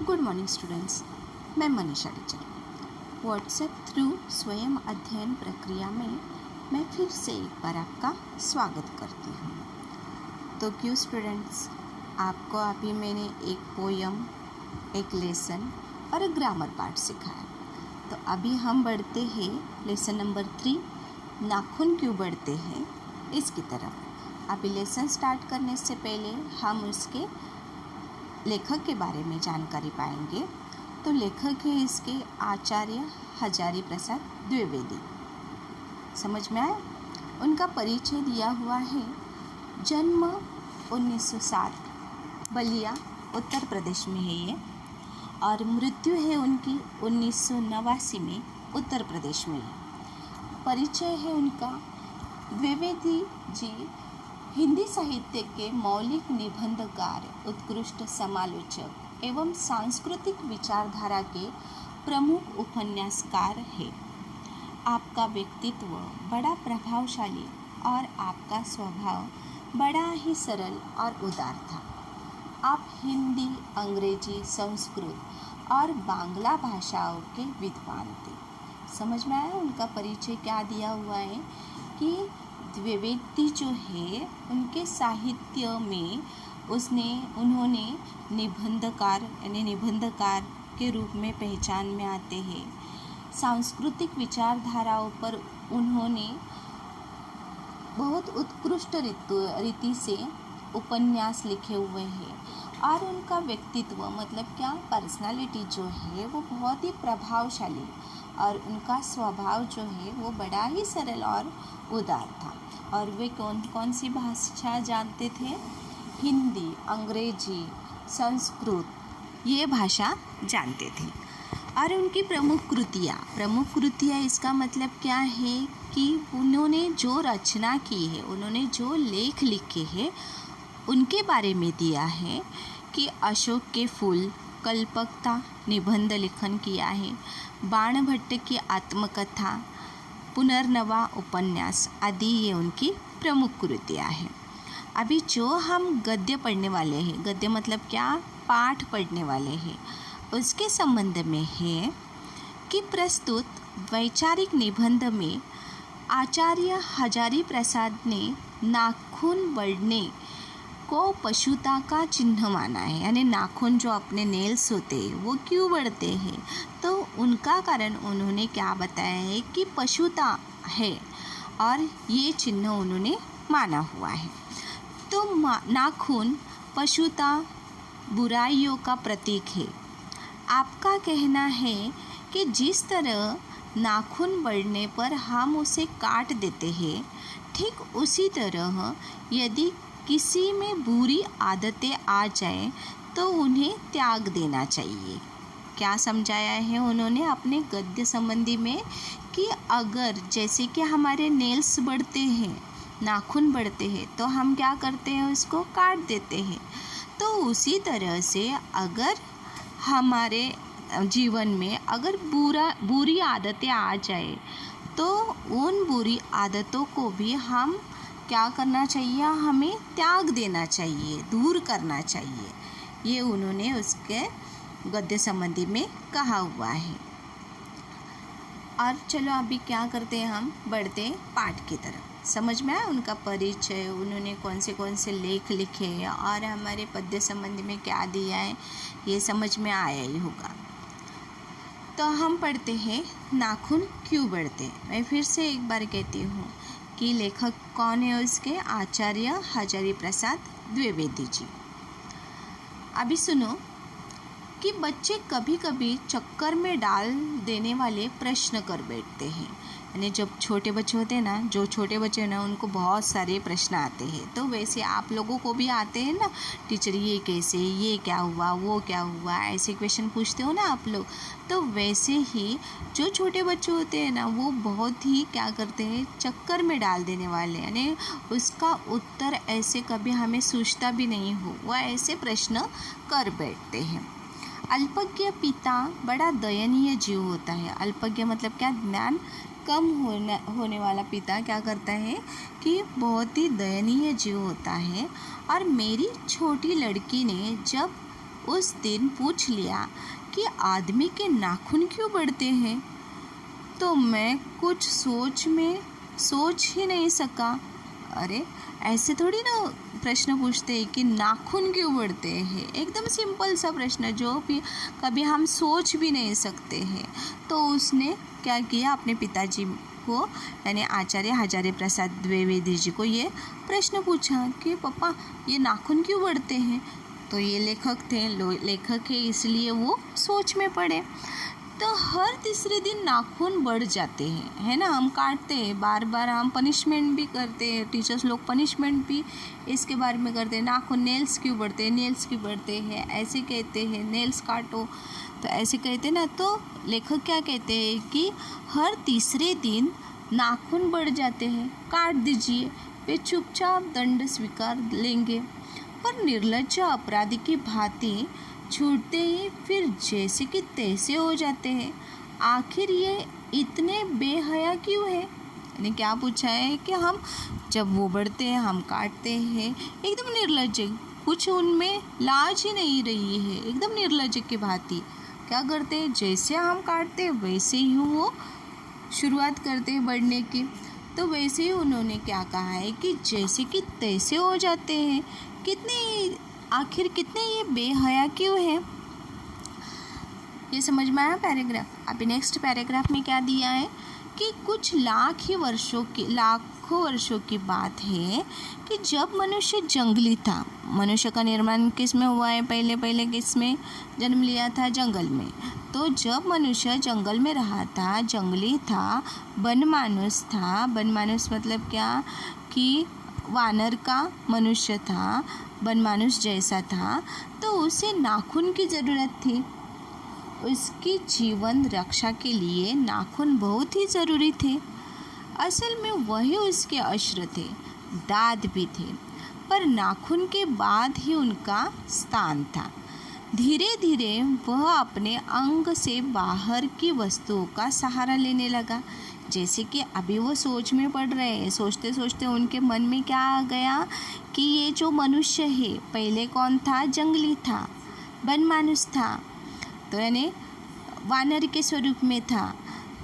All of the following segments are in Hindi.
गुड मॉर्निंग स्टूडेंट्स, मैं मनीषा टीचर। व्हाट्सएप थ्रू स्वयं अध्ययन प्रक्रिया में मैं फिर से एक बार आपका स्वागत करती हूँ। तो क्यों स्टूडेंट्स, आपको अभी मैंने एक पोयम, एक लेसन और एक ग्रामर पार्ट सिखाया। तो अभी हम बढ़ते हैं लेसन नंबर 3, नाखून क्यों बढ़ते हैं, इसकी तरफ। अभी लेसन स्टार्ट करने से पहले हम उसके लेखक के बारे में जानकारी पाएंगे। तो लेखक है इसके आचार्य हजारी प्रसाद द्विवेदी। समझ में आया? उनका परिचय दिया हुआ है। जन्म 1907, बलिया उत्तर प्रदेश में है ये, और मृत्यु है उनकी 1989 में उत्तर प्रदेश में है। परिचय है उनका। द्विवेदी जी हिंदी साहित्य के मौलिक निबंधकार, उत्कृष्ट समालोचक एवं सांस्कृतिक विचारधारा के प्रमुख उपन्यासकार हैं। आपका व्यक्तित्व बड़ा प्रभावशाली और आपका स्वभाव बड़ा ही सरल और उदार था। आप हिंदी, अंग्रेजी, संस्कृत और बांग्ला भाषाओं के विद्वान थे। समझ में आया? उनका परिचय क्या दिया हुआ है कि द्विवेदी जो है उनके साहित्य में उन्होंने निबंधकार के रूप में पहचान में आते हैं। सांस्कृतिक विचारधाराओं पर उन्होंने बहुत उत्कृष्ट रीति से उपन्यास लिखे हुए हैं, और उनका व्यक्तित्व मतलब क्या, पर्सनालिटी जो है वो बहुत ही प्रभावशाली, और उनका स्वभाव जो है वो बड़ा ही सरल और उदार था। और वे कौन कौन सी भाषा जानते थे? हिंदी, अंग्रेजी, संस्कृत, ये भाषा जानते थे। और उनकी प्रमुख कृतियाँ इसका मतलब क्या है कि उन्होंने जो रचना की है, उन्होंने जो लेख लिखे हैं उनके बारे में दिया है कि अशोक के फूल, कल्पकता निबंध लेखन किया है, बाणभट्ट की आत्मकथा, पुनर्नवा उपन्यास आदि ये उनकी प्रमुख कृतियाँ हैं। अभी जो हम गद्य पढ़ने वाले हैं, गद्य मतलब क्या, पाठ पढ़ने वाले हैं, उसके संबंध में है कि प्रस्तुत वैचारिक निबंध में आचार्य हजारी प्रसाद ने नाखून बढ़ने को पशुता का चिन्ह माना है। यानी नाखून जो अपने नेल्स होते हैं वो क्यों बढ़ते हैं, तो उनका कारण उन्होंने क्या बताया है कि पशुता है, और ये चिन्ह उन्होंने माना हुआ है। तो नाखून पशुता, बुराइयों का प्रतीक है। आपका कहना है कि जिस तरह नाखून बढ़ने पर हम उसे काट देते हैं, ठीक उसी तरह यदि किसी में बुरी आदतें आ जाएं तो उन्हें त्याग देना चाहिए। क्या समझाया है उन्होंने अपने गद्य संबंधी में कि अगर जैसे कि हमारे नेल्स बढ़ते हैं, नाखून बढ़ते हैं, तो हम क्या करते हैं, उसको काट देते हैं। तो उसी तरह से अगर हमारे जीवन में अगर बुरी आदतें आ जाए तो उन बुरी आदतों को भी हम क्या करना चाहिए, हमें त्याग देना चाहिए, दूर करना चाहिए। ये उन्होंने उसके गद्य संबंधी में कहा हुआ है। और चलो अभी क्या करते हैं, हम बढ़ते हैं पाठ की तरफ। समझ में आया उनका परिचय, उन्होंने कौन से लेख लिखे हैं और हमारे पद्य संबंधी में क्या दिया है, ये समझ में आया ही होगा। तो हम पढ़ते हैं नाखून क्यों बढ़ते। मैं फिर से एक बार कहती हूँ कि लेखक कौन है उसके, आचार्य हजारी प्रसाद द्विवेदी जी। अभी सुनो कि बच्चे कभी कभी चक्कर में डाल देने वाले प्रश्न कर बैठते हैं। यानी जब छोटे बच्चे होते हैं ना, जो छोटे बच्चे हैं ना, उनको बहुत सारे प्रश्न आते हैं। तो वैसे आप लोगों को भी आते हैं ना, टीचर ये कैसे, ये क्या हुआ, वो क्या हुआ, ऐसे क्वेश्चन पूछते हो ना आप लोग। तो वैसे ही जो छोटे बच्चे होते हैं ना, वो बहुत ही क्या करते हैं, चक्कर में डाल देने वाले, यानी उसका उत्तर ऐसे कभी हमें सूझता भी नहीं हो, वह ऐसे प्रश्न कर बैठते हैं। अल्पज्ञ पिता बड़ा दयनीय जीव होता है। अल्पज्ञ मतलब क्या, ज्ञान कम होने वाला पिता क्या करता है कि बहुत ही दयनीय जीव होता है। और मेरी छोटी लड़की ने जब उस दिन पूछ लिया कि आदमी के नाखून क्यों बढ़ते हैं, तो मैं कुछ सोच ही नहीं सका। अरे ऐसे थोड़ी ना प्रश्न पूछते हैं कि नाखून क्यों बढ़ते हैं, एकदम सिंपल सा प्रश्न जो भी कभी हम सोच भी नहीं सकते हैं। तो उसने क्या किया, अपने पिताजी को यानी आचार्य हजारे प्रसाद द्विवेदी जी को ये प्रश्न पूछा कि पापा ये नाखून क्यों बढ़ते हैं। तो ये लेखक है इसलिए वो सोच में पड़े। तो हर तीसरे दिन नाखून बढ़ जाते हैं, है ना, हम काटते हैं, बार बार हम पनिशमेंट भी करते हैं, टीचर्स लोग पनिशमेंट भी इसके बारे में करते हैं, नाखून नेल्स क्यों बढ़ते हैं, ऐसे कहते हैं नेल्स काटो, तो ऐसे कहते हैं ना। तो लेखक क्या कहते हैं कि हर तीसरे दिन नाखून बढ़ जाते हैं, काट दीजिए, वे चुपचाप दंड स्वीकार लेंगे। पर निर्लज्ज अपराधी की भांति छूटते ही फिर जैसे कि तैसे हो जाते हैं। आखिर ये इतने बेहया क्यों है। यानी क्या पूछा है कि हम जब वो बढ़ते हैं हम काटते हैं, एकदम निर्लज्ज, कुछ उनमें लाज ही नहीं रही है, एकदम निर्लज्ज की भांति क्या करते हैं, जैसे हम काटते हैं वैसे ही वो शुरुआत करते हैं बढ़ने की। तो वैसे ही उन्होंने क्या कहा है कि जैसे कि तैसे हो जाते हैं। आखिर कितने ये बेहया क्यों है, ये समझ में आया पैराग्राफ। अभी नेक्स्ट पैराग्राफ में क्या दिया है कि कुछ लाखों वर्षों की बात है कि जब मनुष्य जंगली था। मनुष्य का निर्माण किस में हुआ है, पहले किस में जन्म लिया था, जंगल में। तो जब मनुष्य जंगल में रहा था, जंगली था, बनमानुस था। बनमानुस मतलब क्या कि वानर का मनुष्य था, बनमानुस जैसा था। तो उसे नाखून की ज़रूरत थी। उसकी जीवन रक्षा के लिए नाखून बहुत ही ज़रूरी थे। असल में वही उसके अस्त्र थे, दांत भी थे, पर नाखून के बाद ही उनका स्थान था। धीरे धीरे वह अपने अंग से बाहर की वस्तुओं का सहारा लेने लगा। जैसे कि अभी वो सोच में पड़ रहे हैं, सोचते सोचते उनके मन में क्या आ गया कि ये जो मनुष्य है पहले कौन था, जंगली था, बनमानुस था, तो यानी वानर के स्वरूप में था।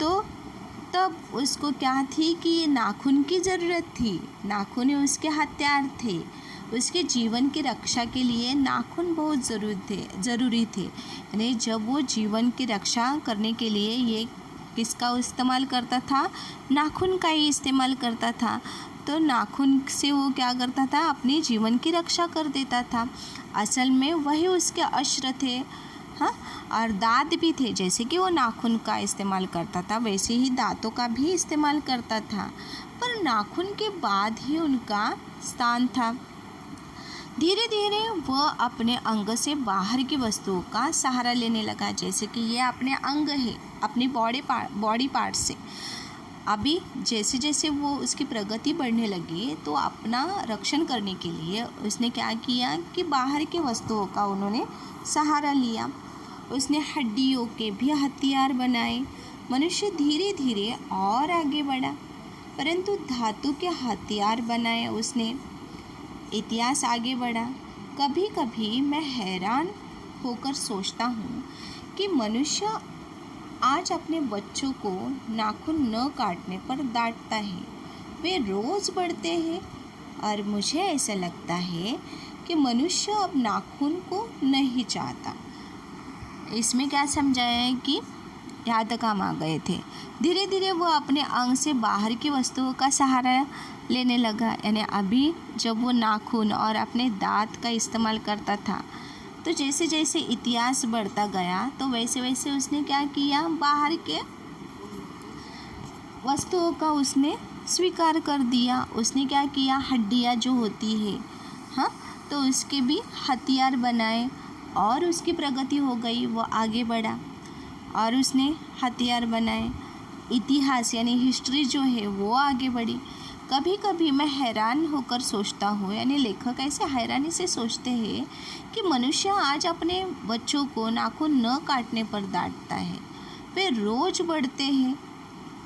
तो तब उसको क्या थी कि ये नाखून की ज़रूरत थी, नाखून उसके हथियार थे। उसके जीवन की रक्षा के लिए नाखून बहुत ज़रूरी थे। यानी जब वो जीवन की रक्षा करने के लिए ये किसका इस्तेमाल करता था, नाखून का ही इस्तेमाल करता था। तो नाखून से वो क्या करता था, अपने जीवन की रक्षा कर देता था। असल में वही उसके अस्त्र थे। हाँ, और दांत भी थे, जैसे कि वो नाखून का इस्तेमाल करता था वैसे ही दांतों का भी इस्तेमाल करता था, पर नाखून के बाद ही उनका स्थान था। धीरे धीरे वह अपने अंग से बाहर की वस्तुओं का सहारा लेने लगा। जैसे कि ये अपने अंग है, अपनी बॉडी पार्ट से। अभी जैसे जैसे वो उसकी प्रगति बढ़ने लगी तो अपना रक्षण करने के लिए उसने क्या किया कि बाहर की वस्तुओं का उन्होंने सहारा लिया। उसने हड्डियों के भी हथियार बनाए। मनुष्य धीरे धीरे और आगे बढ़ा, परंतु धातु के हथियार बनाए उसने। इतिहास आगे बढ़ा। कभी कभी मैं हैरान होकर सोचता हूँ कि मनुष्य आज अपने बच्चों को नाखून न काटने पर डांटता है। वे रोज़ बढ़ते हैं और मुझे ऐसा लगता है कि मनुष्य अब नाखून को नहीं चाहता। इसमें क्या समझाया है कि यहाँ तक हम आ गए थे। धीरे धीरे वो अपने अंग से बाहर की वस्तुओं का सहारा लेने लगा। यानी अभी जब वो नाखून और अपने दांत का इस्तेमाल करता था, तो जैसे जैसे इतिहास बढ़ता गया तो वैसे वैसे उसने क्या किया, बाहर के वस्तुओं का उसने स्वीकार कर दिया। उसने क्या किया, हड्डियाँ जो होती है, हाँ, तो उसके भी हथियार बनाए और उसकी प्रगति हो गई, वो आगे बढ़ा और उसने हथियार बनाए। इतिहास यानी हिस्ट्री जो है वो आगे बढ़ी। कभी कभी मैं हैरान होकर सोचता हूँ, यानी लेखक ऐसे हैरानी से सोचते हैं कि मनुष्य आज अपने बच्चों को नाखून न काटने पर डांटता है। वे रोज़ बढ़ते हैं,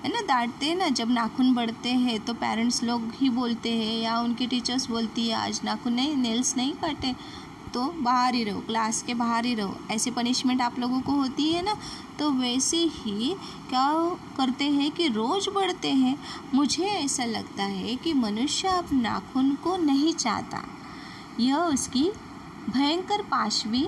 है ना, डांटते हैं ना। जब नाखून बढ़ते हैं तो पेरेंट्स लोग ही बोलते हैं या उनकी टीचर्स बोलती है आज नाखून नहीं, नेल्स नहीं काटे, तो बाहर ही रहो, क्लास के बाहर ही रहो, ऐसी पनिशमेंट आप लोगों को होती है ना। तो वैसे ही क्या करते हैं कि रोज़ बढ़ते हैं। मुझे ऐसा लगता है कि मनुष्य अब नाखून को नहीं चाहता। यह उसकी भयंकर पाशवी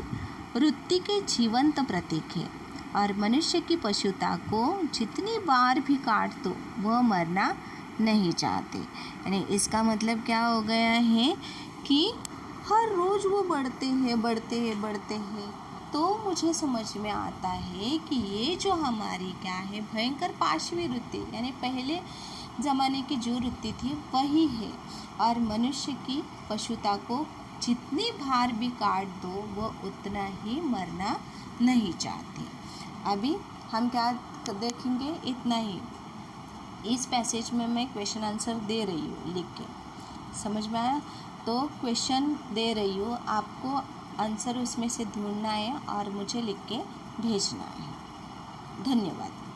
वृत्ति के जीवंत प्रतीक है और मनुष्य की पशुता को जितनी बार भी काट दो वह मरना नहीं चाहते। यानी इसका मतलब क्या हो गया है कि हर रोज़ वो बढ़ते हैं। तो मुझे समझ में आता है कि ये जो हमारी क्या है भयंकर पाशवी वृत्ति, यानी पहले ज़माने की जो वृत्ति थी वही है और मनुष्य की पशुता को जितनी बार भी काट दो वो उतना ही मरना नहीं चाहते। अभी हम क्या देखेंगे, इतना ही। इस पैसेज में मैं क्वेश्चन आंसर दे रही हूँ लिख के, समझ में आया? तो क्वेश्चन दे रही हूँ, आपको आंसर उसमें से ढूंढना है और मुझे लिख के भेजना है। धन्यवाद।